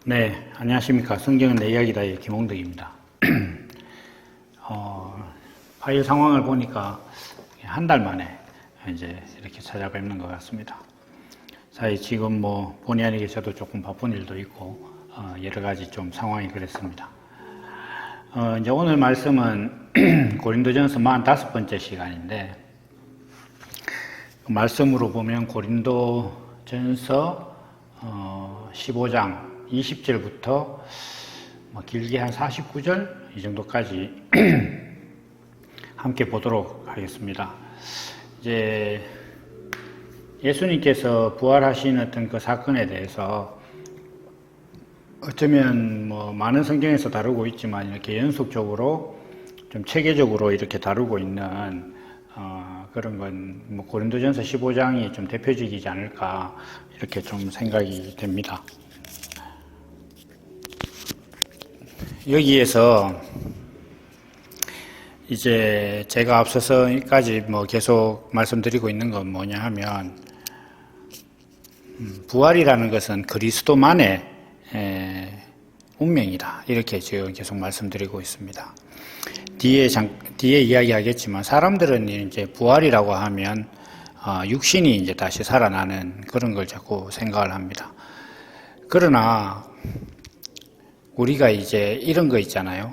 네, 안녕하십니까. 성경은 내 이야기다의 김홍덕입니다. 파일 상황을 보니까 한 달 만에 이제 이렇게 찾아뵙는 것 같습니다. 사실 지금 본의 아니게 저도 조금 바쁜 일도 있고, 여러 가지 좀 상황이 그랬습니다. 이제 오늘 말씀은 고린도전서 45번째 시간인데, 말씀으로 보면 고린도전서 15장 20절부터 길게 한 49절 이 정도까지 함께 보도록 하겠습니다. 이제 예수님께서 부활하신 어떤 그 사건에 대해서 어쩌면 많은 성경에서 다루고 있지만 이렇게 연속적으로 좀 체계적으로 이렇게 다루고 있는 그런 건 고린도전서 15장이 좀 대표적이지 않을까 이렇게 좀 생각이 됩니다. 여기에서 이제 제가 앞서서까지 계속 말씀드리고 있는 건 뭐냐 하면 부활이라는 것은 그리스도만의 운명이다. 이렇게 지금 계속 말씀드리고 있습니다. 뒤에 이야기하겠지만 사람들은 이제 부활이라고 하면 육신이 이제 다시 살아나는 그런 걸 자꾸 생각을 합니다. 그러나 우리가 이제 이런 거 있잖아요.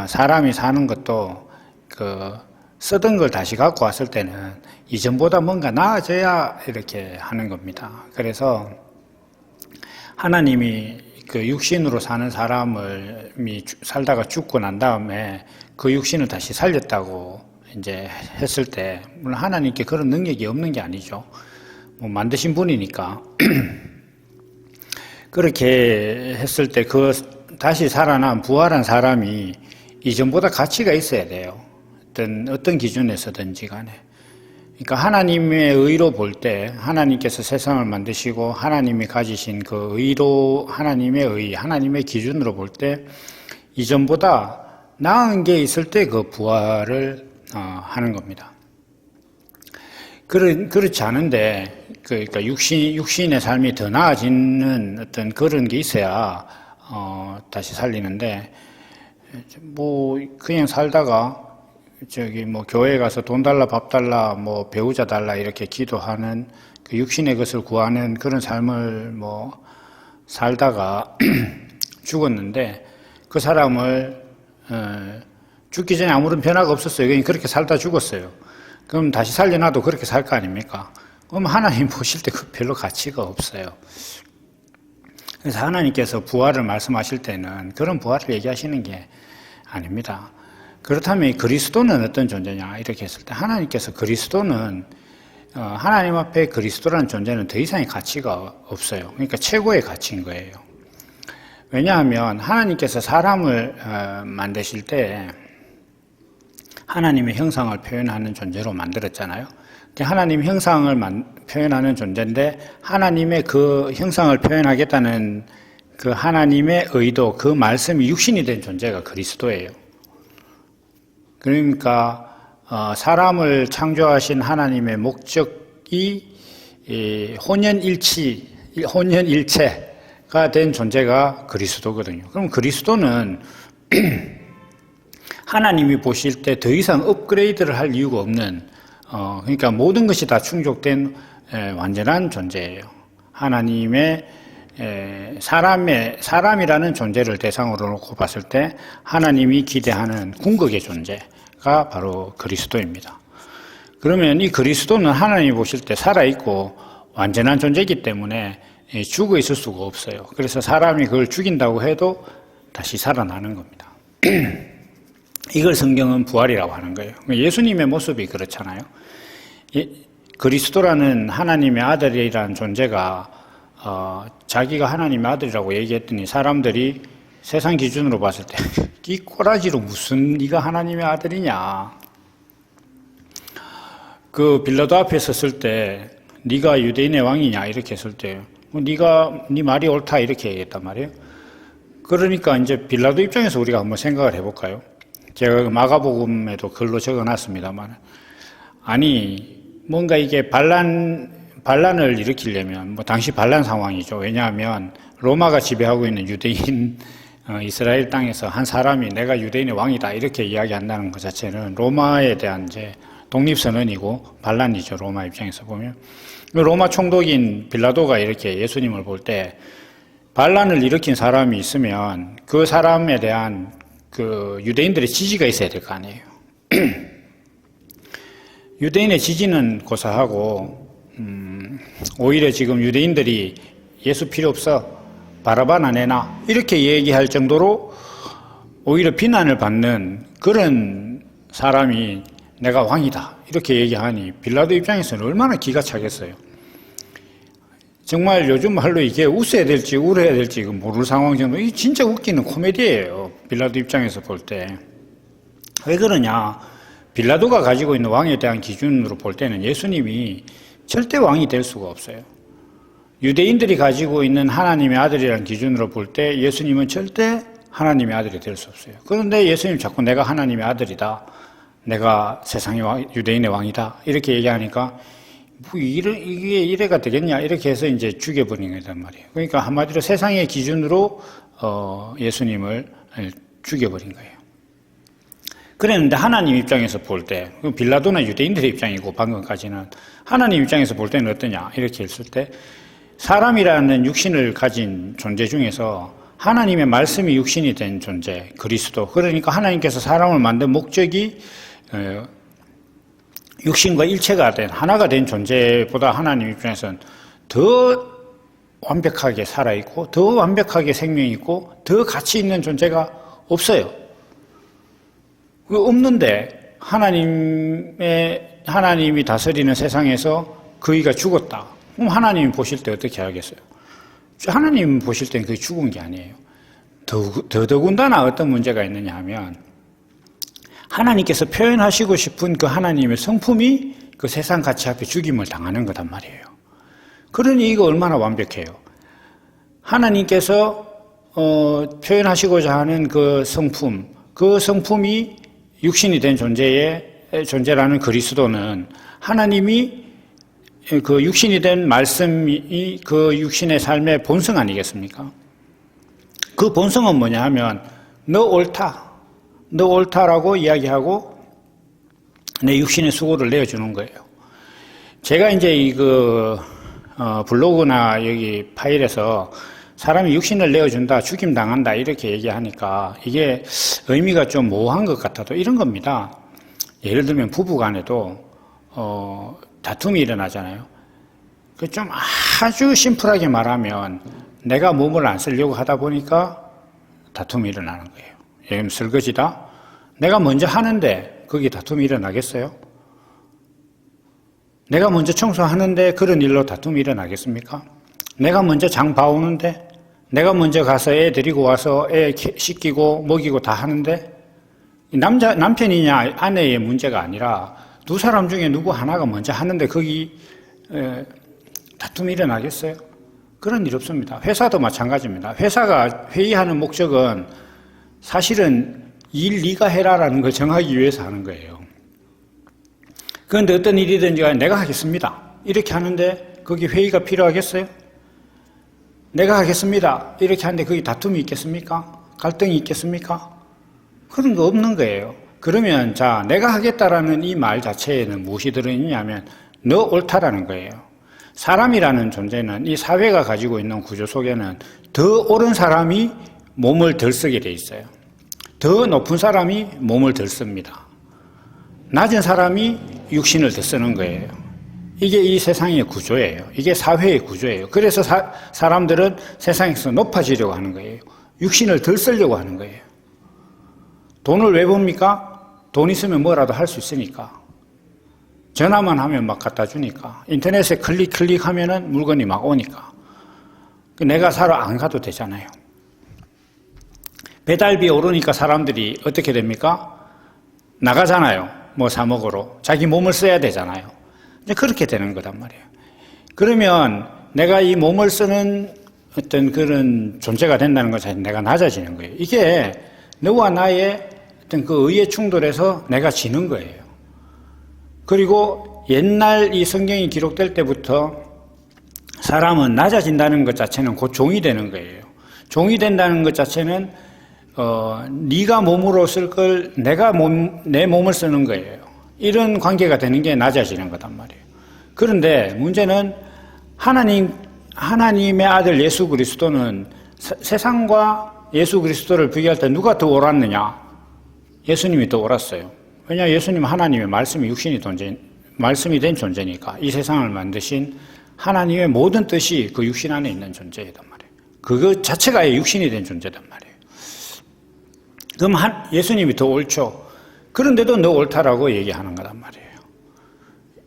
사람이 사는 것도 쓰던 걸 다시 갖고 왔을 때는 이전보다 뭔가 나아져야 이렇게 하는 겁니다. 그래서 하나님이 그 육신으로 사는 사람을 살다가 죽고 난 다음에 그 육신을 다시 살렸다고 이제 했을 때, 물론 하나님께 그런 능력이 없는 게 아니죠. 만드신 분이니까. 그렇게 했을 때 다시 살아난 부활한 사람이 이전보다 가치가 있어야 돼요. 어떤 기준에서든지 간에. 그러니까 하나님의 의로 볼 때 하나님께서 세상을 만드시고 하나님이 가지신 그 의로 하나님의 기준으로 볼 때 이전보다 나은 게 있을 때 그 부활을 하는 겁니다. 그렇지 않은데 그러니까 육신의 삶이 더 나아지는 어떤 그런 게 있어야 다시 살리는데 그냥 살다가 교회 가서 돈 달라 밥 달라 배우자 달라 이렇게 기도하는 그 육신의 것을 구하는 그런 삶을 살다가 죽었는데 그 사람을 죽기 전에 아무런 변화가 없었어요. 그냥 그렇게 살다 죽었어요. 그럼 다시 살려놔도 그렇게 살 거 아닙니까? 그럼 하나님 보실 때 별로 가치가 없어요. 그래서 하나님께서 부활을 말씀하실 때는 그런 부활을 얘기하시는 게 아닙니다. 그렇다면 그리스도는 어떤 존재냐 이렇게 했을 때 하나님께서 그리스도는 하나님 앞에 그리스도라는 존재는 더 이상의 가치가 없어요. 그러니까 최고의 가치인 거예요. 왜냐하면 하나님께서 사람을 만드실 때 하나님의 형상을 표현하는 존재로 만들었잖아요. 하나님 형상을 표현하는 존재인데 하나님의 그 형상을 표현하겠다는 그 하나님의 의도, 그 말씀이 육신이 된 존재가 그리스도예요. 그러니까 사람을 창조하신 하나님의 목적이 혼연일체가 된 존재가 그리스도거든요. 그럼 그리스도는 하나님이 보실 때 더 이상 업그레이드를 할 이유가 없는 그러니까 모든 것이 다 충족된 완전한 존재예요. 하나님의 사람이라는 존재를 대상으로 놓고 봤을 때 하나님이 기대하는 궁극의 존재가 바로 그리스도입니다. 그러면 이 그리스도는 하나님이 보실 때 살아있고 완전한 존재이기 때문에 죽어 있을 수가 없어요. 그래서 사람이 그걸 죽인다고 해도 다시 살아나는 겁니다. 이걸 성경은 부활이라고 하는 거예요. 예수님의 모습이 그렇잖아요. 그리스도라는 하나님의 아들이라는 존재가 자기가 하나님의 아들이라고 얘기했더니 사람들이 세상 기준으로 봤을 때 이 꼬라지로 무슨 네가 하나님의 아들이냐. 그 빌라도 앞에 섰을 때 네가 유대인의 왕이냐 이렇게 했을 때 네 말이 옳다 이렇게 얘기했단 말이에요. 그러니까 이제 빌라도 입장에서 우리가 한번 생각을 해볼까요? 제가 마가복음에도 글로 적어놨습니다만 아니 뭔가 이게 반란을 일으키려면 당시 반란 상황이죠. 왜냐하면 로마가 지배하고 있는 유대인 이스라엘 땅에서 한 사람이 내가 유대인의 왕이다 이렇게 이야기한다는 것 자체는 로마에 대한 이제 독립선언이고 반란이죠. 로마 입장에서 보면. 로마 총독인 빌라도가 이렇게 예수님을 볼 때 반란을 일으킨 사람이 있으면 그 사람에 대한 그 유대인들의 지지가 있어야 될 거 아니에요. 유대인의 지지는 고사하고 오히려 지금 유대인들이 예수 필요 없어 바라바나 내놔 이렇게 얘기할 정도로 오히려 비난을 받는 그런 사람이 내가 왕이다 이렇게 얘기하니 빌라도 입장에서는 얼마나 기가 차겠어요. 정말 요즘 말로 이게 웃어야 될지 울어야 될지 모를 상황 정도. 이 진짜 웃기는 코미디예요. 빌라도 입장에서 볼 때. 왜 그러냐? 빌라도가 가지고 있는 왕에 대한 기준으로 볼 때는 예수님이 절대 왕이 될 수가 없어요. 유대인들이 가지고 있는 하나님의 아들이라는 기준으로 볼 때 예수님은 절대 하나님의 아들이 될 수 없어요. 그런데 예수님 자꾸 내가 하나님의 아들이다. 내가 세상의 왕, 유대인의 왕이다. 이렇게 얘기하니까 뭐 이게 이래가 되겠냐. 이렇게 해서 이제 죽여버린 거란 말이에요. 그러니까 한마디로 세상의 기준으로 예수님을 죽여버린 거예요. 그랬는데 하나님 입장에서 볼 때, 빌라도나 유대인들의 입장이고 방금까지는 하나님 입장에서 볼 때는 어떠냐. 이렇게 했을 때 사람이라는 육신을 가진 존재 중에서 하나님의 말씀이 육신이 된 존재, 그리스도. 그러니까 하나님께서 사람을 만든 목적이 육신과 일체가 된, 하나가 된 존재보다 하나님 입장에서는 더 완벽하게 살아있고, 더 완벽하게 생명이 있고, 더 가치 있는 존재가 없어요. 없는데, 하나님이 다스리는 세상에서 그이가 죽었다. 그럼 하나님이 보실 때 어떻게 하겠어요? 하나님 보실 때는 그게 죽은 게 아니에요. 더더군다나 어떤 문제가 있느냐 하면, 하나님께서 표현하시고 싶은 그 하나님의 성품이 그 세상 가치 앞에 죽임을 당하는 거단 말이에요. 그러니 이거 얼마나 완벽해요. 하나님께서 표현하시고자 하는 그 성품이 육신이 된 존재라는 그리스도는 하나님이 그 육신이 된 말씀이 그 육신의 삶의 본성 아니겠습니까? 그 본성은 뭐냐 하면 너 옳다라고 이야기하고 내 육신의 수고를 내어주는 거예요. 제가 이제 블로그나 여기 파일에서 사람이 육신을 내어준다, 죽임 당한다 이렇게 얘기하니까 이게 의미가 좀 모호한 것 같아도 이런 겁니다. 예를 들면 부부간에도 다툼이 일어나잖아요. 그 좀 아주 심플하게 말하면 내가 몸을 안 쓰려고 하다 보니까 다툼이 일어나는 거예요. 예를 들면 설거지다. 내가 먼저 하는데 거기 다툼이 일어나겠어요? 내가 먼저 청소하는데 그런 일로 다툼이 일어나겠습니까? 내가 먼저 장 봐오는데 내가 먼저 가서 애 데리고 와서 애 씻기고 먹이고 다 하는데 남편이냐 아내의 문제가 아니라 두 사람 중에 누구 하나가 먼저 하는데 거기 다툼이 일어나겠어요? 그런 일 없습니다. 회사도 마찬가지입니다. 회사가 회의하는 목적은 사실은 일 네가 해라라는 걸 정하기 위해서 하는 거예요. 그런데 어떤 일이든지 간에 내가 하겠습니다. 이렇게 하는데 거기 회의가 필요하겠어요? 내가 하겠습니다. 이렇게 하는데 거기 다툼이 있겠습니까? 갈등이 있겠습니까? 그런 거 없는 거예요. 그러면 자, 내가 하겠다라는 이 말 자체에는 무엇이 들어있냐면 너 옳다라는 거예요. 사람이라는 존재는 이 사회가 가지고 있는 구조 속에는 더 옳은 사람이 몸을 덜 쓰게 돼 있어요. 더 높은 사람이 몸을 덜 씁니다. 낮은 사람이 육신을 더 쓰는 거예요. 이게 이 세상의 구조예요. 이게 사회의 구조예요. 그래서 사람들은 세상에서 높아지려고 하는 거예요. 육신을 덜 쓰려고 하는 거예요. 돈을 왜 봅니까? 돈 있으면 뭐라도 할 수 있으니까. 전화만 하면 막 갖다 주니까. 인터넷에 클릭하면은 물건이 막 오니까. 내가 사러 안 가도 되잖아요. 배달비 오르니까 사람들이 어떻게 됩니까? 나가잖아요. 뭐 사 먹으러. 자기 몸을 써야 되잖아요. 이제 그렇게 되는 거단 말이에요. 그러면 내가 이 몸을 쓰는 어떤 그런 존재가 된다는 것 자체는 내가 낮아지는 거예요. 이게 너와 나의 어떤 그 의의 충돌에서 내가 지는 거예요. 그리고 옛날 이 성경이 기록될 때부터 사람은 낮아진다는 것 자체는 곧 종이 되는 거예요. 종이 된다는 것 자체는 네가 몸으로 쓸 걸 내가 내 몸을 쓰는 거예요. 이런 관계가 되는 게 낮아지는 거단 말이에요. 그런데 문제는 하나님의 아들 예수 그리스도는 세상과 예수 그리스도를 비교할 때 누가 더 옳았느냐? 예수님이 더 옳았어요. 왜냐, 예수님은 하나님의 말씀이 말씀이 된 존재니까. 이 세상을 만드신 하나님의 모든 뜻이 그 육신 안에 있는 존재이단 말이에요. 그거 자체가 육신이 된 존재단 말이에요. 그럼 예수님이 더 옳죠. 그런데도 너 옳다라고 얘기하는 거단 말이에요.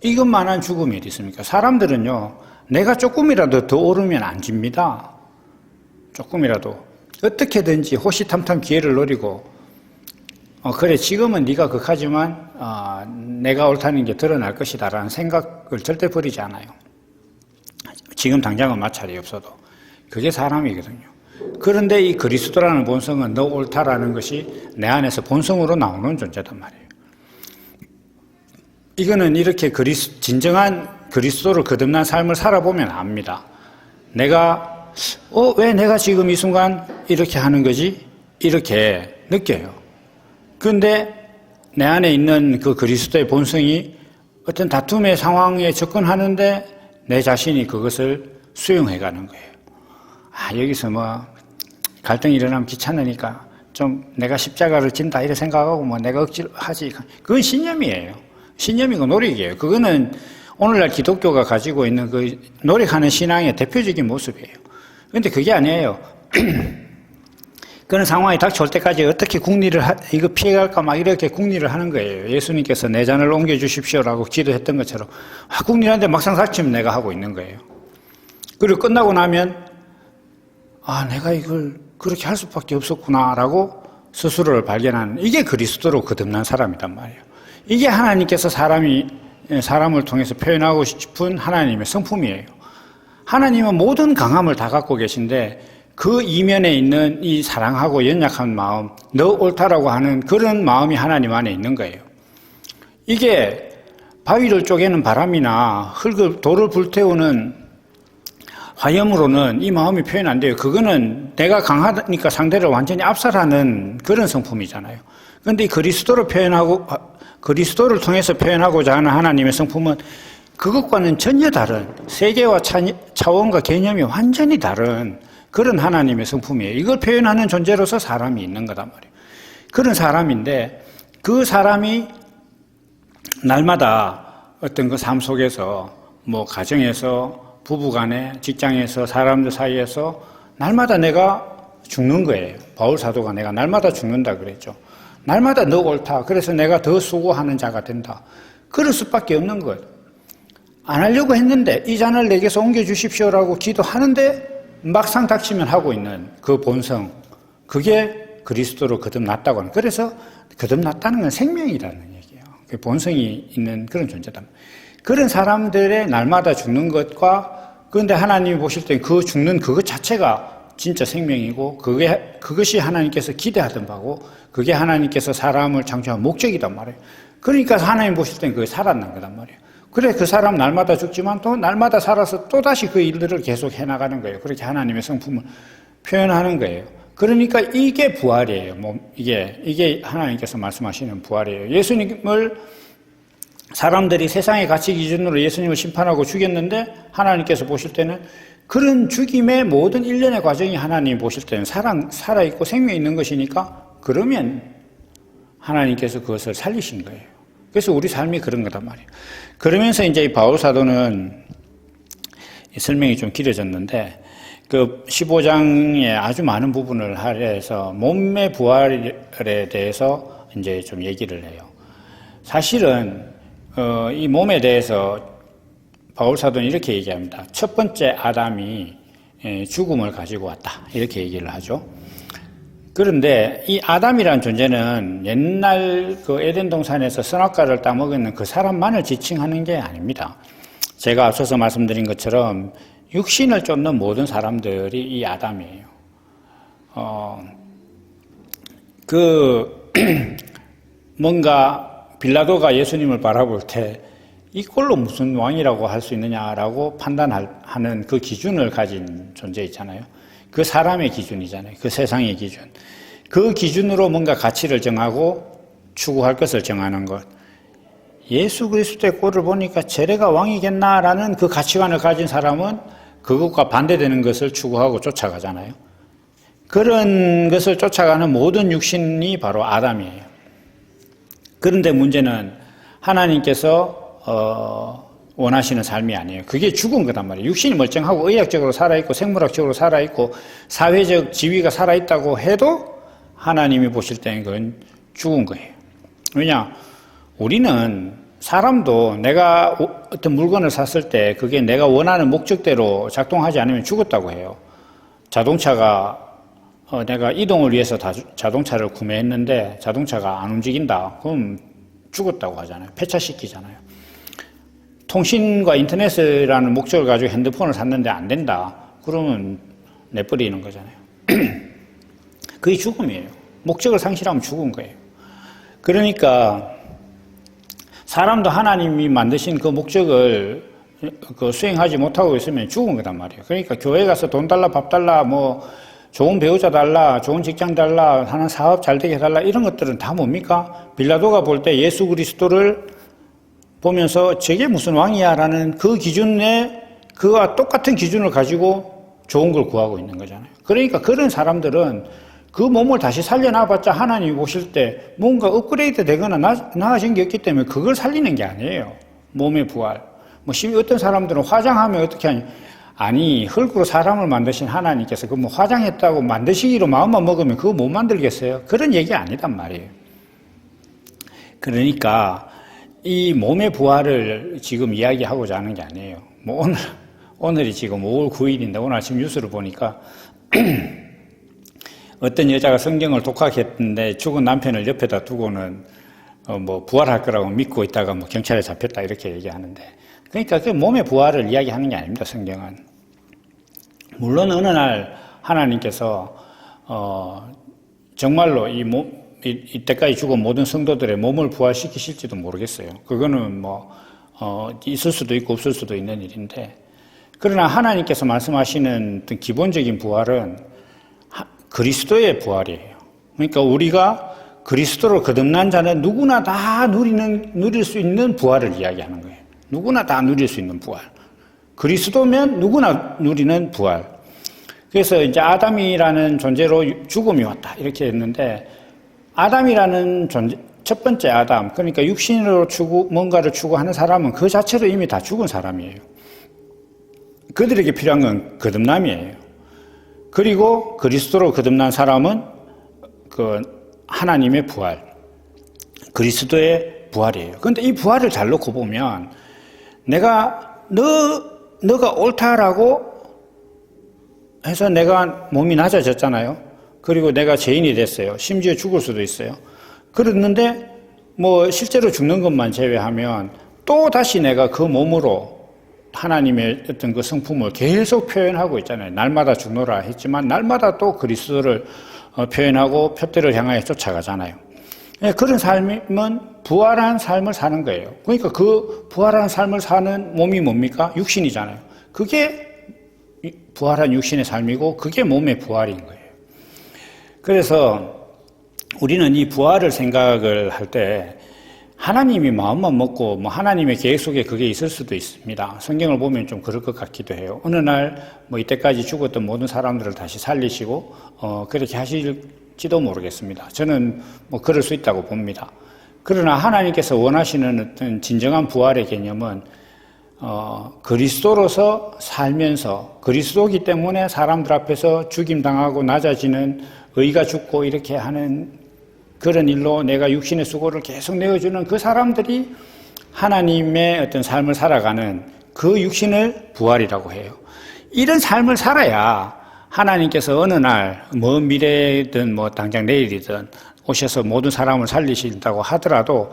이것만한 죽음이 어디 있습니까? 사람들은요, 내가 조금이라도 더 오르면 안 집니다. 조금이라도. 어떻게든지 호시탐탐 기회를 노리고, 그래, 지금은 네가 극하지만, 내가 옳다는 게 드러날 것이다 라는 생각을 절대 버리지 않아요. 지금 당장은 마찰이 없어도. 그게 사람이거든요. 그런데 이 그리스도라는 본성은 너 옳다라는 것이 내 안에서 본성으로 나오는 존재단 말이에요. 이거는 이렇게 진정한 그리스도로 거듭난 삶을 살아보면 압니다. 왜 내가 지금 이 순간 이렇게 하는 거지? 이렇게 느껴요. 그런데 내 안에 있는 그 그리스도의 본성이 어떤 다툼의 상황에 접근하는데 내 자신이 그것을 수용해 가는 거예요. 여기서 갈등이 일어나면 귀찮으니까 좀 내가 십자가를 진다 이렇게 생각하고 내가 억지로 하지. 그건 신념이에요. 신념이고 노력이에요. 그거는 오늘날 기독교가 가지고 있는 그 노력하는 신앙의 대표적인 모습이에요. 그런데 그게 아니에요. 그런 상황이 닥쳐올 때까지 어떻게 이거 피해갈까 이렇게 궁리를 하는 거예요. 예수님께서 내 잔을 옮겨주십시오라고 기도했던 것처럼. 궁리하는데 막상 닥치면 내가 하고 있는 거예요. 그리고 끝나고 나면, 내가 이걸 그렇게 할 수밖에 없었구나라고 스스로를 발견하는, 이게 그리스도로 거듭난 사람이란 말이에요. 이게 하나님께서 사람을 통해서 표현하고 싶은 하나님의 성품이에요. 하나님은 모든 강함을 다 갖고 계신데 그 이면에 있는 이 사랑하고 연약한 마음, 너 옳다라고 하는 그런 마음이 하나님 안에 있는 거예요. 이게 바위를 쪼개는 바람이나 돌을 불태우는 화염으로는 이 마음이 표현 안 돼요. 그거는 내가 강하니까 상대를 완전히 압살하는 그런 성품이잖아요. 그런데 이 그리스도를 통해서 표현하고자 하는 하나님의 성품은 그것과는 전혀 다른, 세계와 차원과 개념이 완전히 다른 그런 하나님의 성품이에요. 이걸 표현하는 존재로서 사람이 있는 거단 말이에요. 그런 사람인데 그 사람이 날마다 어떤 그 삶 속에서 가정에서 부부간에 직장에서 사람들 사이에서 날마다 내가 죽는 거예요. 바울 사도가 내가 날마다 죽는다 그랬죠. 날마다 너 옳다. 그래서 내가 더 수고하는 자가 된다. 그럴 수밖에 없는 거예요. 안 하려고 했는데 이 잔을 내게서 옮겨주십시오라고 기도하는데 막상 닥치면 하고 있는 그 본성, 그게 그리스도로 거듭났다고 하는. 그래서 거듭났다는 건 생명이라는 얘기예요. 그 본성이 있는 그런 존재다. 그런 사람들의 날마다 죽는 것과, 그런데 하나님이 보실 때 그 죽는 그것 자체가 진짜 생명이고 그것이 하나님께서 기대하던 바고 그게 하나님께서 사람을 창조한 목적이단 말이에요. 그러니까 하나님 보실 땐 그게 살아난 거단 말이에요. 그래, 그 사람 날마다 죽지만 또 날마다 살아서 또다시 그 일들을 계속 해나가는 거예요. 그렇게 하나님의 성품을 표현하는 거예요. 그러니까 이게 부활이에요. 이게 하나님께서 말씀하시는 부활이에요. 예수님을 사람들이 세상의 가치 기준으로 예수님을 심판하고 죽였는데 하나님께서 보실 때는 그런 죽임의 모든 일련의 과정이 하나님 보실 때는 살아있고 생명이 있는 것이니까 그러면 하나님께서 그것을 살리신 거예요. 그래서 우리 삶이 그런 거단 말이에요. 그러면서 이제 이 바울 사도는 설명이 좀 길어졌는데 그 15장의 아주 많은 부분을 할애해서 몸의 부활에 대해서 이제 좀 얘기를 해요. 사실은 이 몸에 대해서 바울 사도는 이렇게 얘기합니다. 첫 번째 아담이 죽음을 가지고 왔다. 이렇게 얘기를 하죠. 그런데 이 아담이라는 존재는 옛날 그 에덴 동산에서 선악과를 따먹는 그 사람만을 지칭하는 게 아닙니다. 제가 앞서서 말씀드린 것처럼 육신을 쫓는 모든 사람들이 이 아담이에요. 뭔가 빌라도가 예수님을 바라볼 때 이꼴로 무슨 왕이라고 할 수 있느냐라고 판단하는 그 기준을 가진 존재 있잖아요. 그 사람의 기준이잖아요. 그 세상의 기준. 그 기준으로 뭔가 가치를 정하고 추구할 것을 정하는 것. 예수 그리스도의 꼴을 보니까 쟤가 왕이겠나라는 그 가치관을 가진 사람은 그것과 반대되는 것을 추구하고 쫓아가잖아요. 그런 것을 쫓아가는 모든 육신이 바로 아담이에요. 그런데 문제는 하나님께서 원하시는 삶이 아니에요. 그게 죽은 거단 말이에요. 육신이 멀쩡하고 의학적으로 살아있고 생물학적으로 살아있고 사회적 지위가 살아있다고 해도 하나님이 보실 때는 그건 죽은 거예요. 왜냐? 우리는 사람도 내가 어떤 물건을 샀을 때 그게 내가 원하는 목적대로 작동하지 않으면 죽었다고 해요. 자동차가 내가 이동을 위해서 자동차를 구매했는데 자동차가 안 움직인다. 그럼 죽었다고 하잖아요. 폐차시키잖아요. 통신과 인터넷이라는 목적을 가지고 핸드폰을 샀는데 안 된다. 그러면 내버리는 거잖아요. 그게 죽음이에요. 목적을 상실하면 죽은 거예요. 그러니까 사람도 하나님이 만드신 그 목적을 수행하지 못하고 있으면 죽은 거단 말이에요. 그러니까 교회 가서 돈 달라, 밥 달라, 뭐 좋은 배우자 달라, 좋은 직장 달라, 하는 사업 잘 되게 해달라 이런 것들은 다 뭡니까? 빌라도가 볼 때 예수 그리스도를 보면서 저게 무슨 왕이야 라는 그 기준에 그와 똑같은 기준을 가지고 좋은 걸 구하고 있는 거잖아요. 그러니까 그런 사람들은 그 몸을 다시 살려놔봤자 하나님이 보실 때 뭔가 업그레이드 되거나 나아진 게 없기 때문에 그걸 살리는 게 아니에요. 몸의 부활. 뭐 어떤 사람들은 화장하면 어떻게 하냐. 아니 흙으로 사람을 만드신 하나님께서 그 뭐 화장했다고 만드시기로 마음만 먹으면 그거 못 만들겠어요? 그런 얘기 아니단 말이에요. 그러니까 이 몸의 부활을 지금 이야기하고자 하는 게 아니에요. 뭐 오늘이 지금 5월 9일인데 오늘 아침 뉴스를 보니까 어떤 여자가 성경을 독학했는데 죽은 남편을 옆에다 두고는 뭐 부활할 거라고 믿고 있다가 뭐 경찰에 잡혔다 이렇게 얘기하는데, 그러니까 그 몸의 부활을 이야기하는 게 아닙니다. 성경은. 물론 어느 날 하나님께서 정말로 이때까지 죽은 모든 성도들의 몸을 부활시키실지도 모르겠어요. 그거는 뭐 있을 수도 있고 없을 수도 있는 일인데, 그러나 하나님께서 말씀하시는 어떤 기본적인 부활은 그리스도의 부활이에요. 그러니까 우리가 그리스도로 거듭난 자는 누구나 다 누릴 수 있는 부활을 이야기하는 거예요. 누구나 다 누릴 수 있는 부활. 그리스도면 누구나 누리는 부활. 그래서 이제 아담이라는 존재로 죽음이 왔다 이렇게 했는데, 아담이라는 존재, 첫 번째 아담, 그러니까 육신으로 뭔가를 추구하는 사람은 그 자체로 이미 다 죽은 사람이에요. 그들에게 필요한 건 거듭남이에요. 그리고 그리스도로 거듭난 사람은 그 하나님의 부활, 그리스도의 부활이에요. 그런데 이 부활을 잘 놓고 보면 내가 너가 옳다라고 해서 내가 몸이 낮아졌잖아요. 그리고 내가 죄인이 됐어요. 심지어 죽을 수도 있어요. 그랬는데 뭐 실제로 죽는 것만 제외하면 또 다시 내가 그 몸으로 하나님의 어떤 그 성품을 계속 표현하고 있잖아요. 날마다 죽노라 했지만 날마다 또 그리스도를 표현하고 표대를 향하여 쫓아가잖아요. 그런 삶은 부활한 삶을 사는 거예요. 그러니까 그 부활한 삶을 사는 몸이 뭡니까? 육신이잖아요. 그게 부활한 육신의 삶이고 그게 몸의 부활인 거예요. 그래서 우리는 이 부활을 생각을 할 때 하나님이 마음만 먹고 뭐 하나님의 계획 속에 그게 있을 수도 있습니다. 성경을 보면 좀 그럴 것 같기도 해요. 어느 날 뭐 이때까지 죽었던 모든 사람들을 다시 살리시고 그렇게 하실지도 모르겠습니다. 저는 뭐 그럴 수 있다고 봅니다. 그러나 하나님께서 원하시는 어떤 진정한 부활의 개념은 그리스도로서 살면서 그리스도이기 때문에 사람들 앞에서 죽임당하고 낮아지는 의가 죽고 이렇게 하는 그런 일로 내가 육신의 수고를 계속 내어주는 그 사람들이 하나님의 어떤 삶을 살아가는 그 육신을 부활이라고 해요. 이런 삶을 살아야 하나님께서 어느 날 먼 미래든 뭐 당장 내일이든 오셔서 모든 사람을 살리신다고 하더라도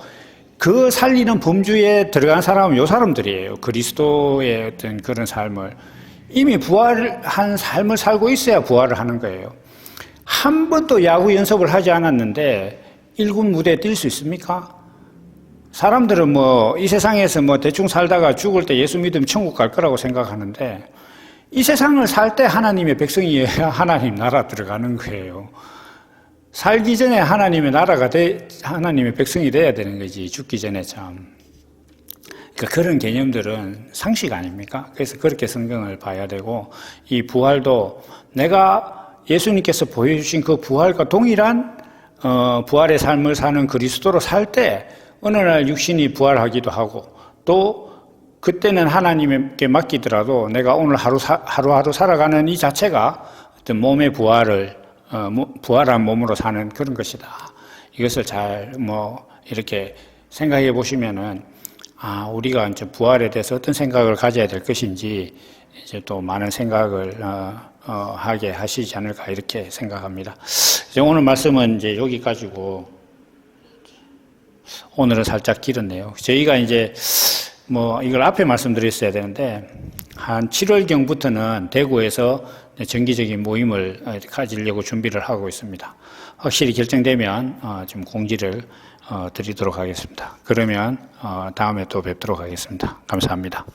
그 살리는 범주에 들어간 사람은 요 사람들이에요. 그리스도의 어떤 그런 삶을 이미 부활한 삶을 살고 있어야 부활을 하는 거예요. 한 번도 야구 연습을 하지 않았는데 1군 무대에 뛸 수 있습니까? 사람들은 뭐 이 세상에서 뭐 대충 살다가 죽을 때 예수 믿으면 천국 갈 거라고 생각하는데 이 세상을 살 때 하나님의 백성이어야 하나님 나라 들어가는 거예요. 살기 전에 하나님의 나라가 하나님의 백성이 돼야 되는 거지, 죽기 전에 참. 그러니까 그런 개념들은 상식 아닙니까? 그래서 그렇게 성경을 봐야 되고, 이 부활도 내가 예수님께서 보여주신 그 부활과 동일한 부활의 삶을 사는 그리스도로 살 때 어느 날 육신이 부활하기도 하고, 또 그때는 하나님께 맡기더라도 내가 오늘 하루하루 살아가는 이 자체가 어떤 몸의 부활한 몸으로 사는 그런 것이다. 이것을 잘 이렇게 생각해 보시면은, 우리가 이제 부활에 대해서 어떤 생각을 가져야 될 것인지 이제 또 많은 생각을 하게 하시지 않을까 이렇게 생각합니다. 이제 오늘 말씀은 이제 여기까지고, 오늘은 살짝 길었네요. 저희가 이제 이걸 앞에 말씀드렸어야 되는데, 한 7월경부터는 대구에서 정기적인 모임을 가지려고 준비를 하고 있습니다. 확실히 결정되면 좀 공지를 드리도록 하겠습니다. 그러면 다음에 또 뵙도록 하겠습니다. 감사합니다.